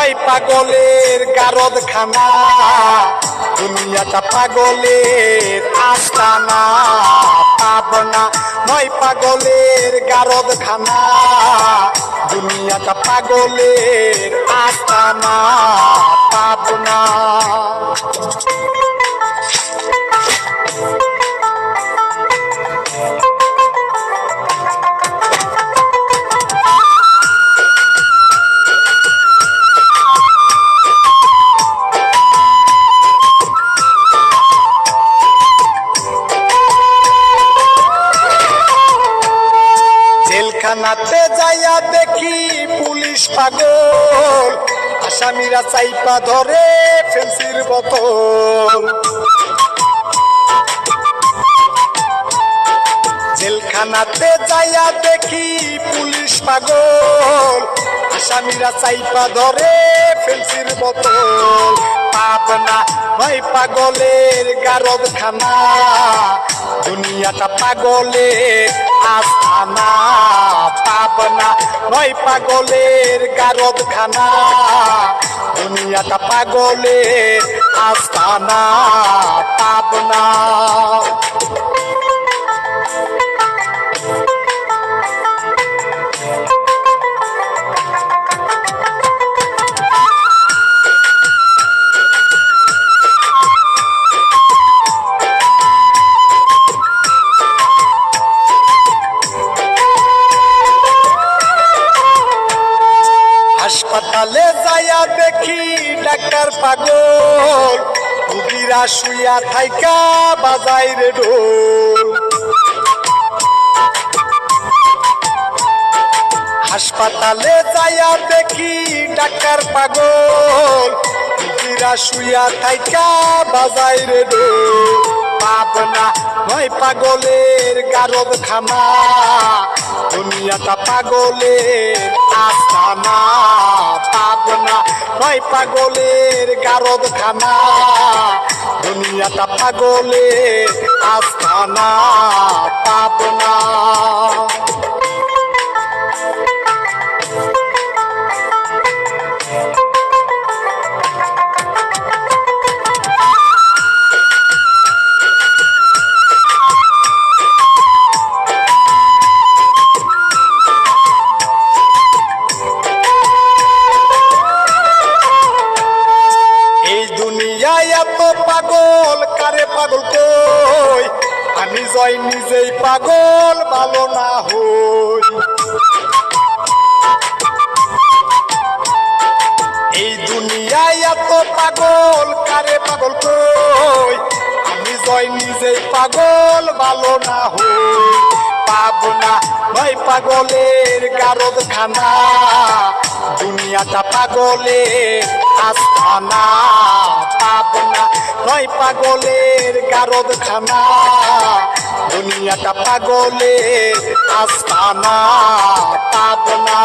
নয় পাগলের গারদখানা, দুনিয়াটা পাগলের আস্তানা। পাবনা নয় পাগলের গারদখানা, দুনিয়াটা পাগলের আস্তানা। পাবনা জেলখানাতে যাইয়া দেখি পুলিশ পাগল, আসামিরা চাইপা ধরে ফেন্সির বোতল। জেলখানাতে যাইয়া দেখি পুলিশ পাগল, আসামিরা চাইপা ধরে ফেন্সির বোতল। পাবনা নয় পাগলের গারদখানা, দুনিয়াটা পাগলের আস্তানা। পাবনা নয় পাগলের গারদখানা, দুনিয়াটা পাগলের আস্তানা। পাবনা হাসপাতালে যাইয়া দেখি ডাক্তার পাগল, রুগীরা শুইয়া থাইকা বাজায় রে ঢোল। হাসপাতালে যাইয়া দেখি ডাক্তার পাগল, রুগীরা শুইয়া থাইকা বাজায় রে ঢোল। পাবনা নয় পাগলের গারদখানা, দুনিয়াটা পাগলের আস্তানা। পাবনা নয় পাগলের গারদখানা, দুনিয়াটা পাগলের আস্তানা। পাবনা এত পাগল কারে পাগল কই, আমি জয় নিজেই পাগল ভালো না হই। এই দুনিয়ায় এত পাগল কারে পাগল কই, আমি জয় নিজেই পাগল ভালো না হই। পাবনা নয় পাগলের গারদখানা, দুনিয়াটা পাগলের আস্তানা। পাবনা নয় পাগলের গারদখানা, দুনিয়াটা পাগলের আস্তানা। পাবনা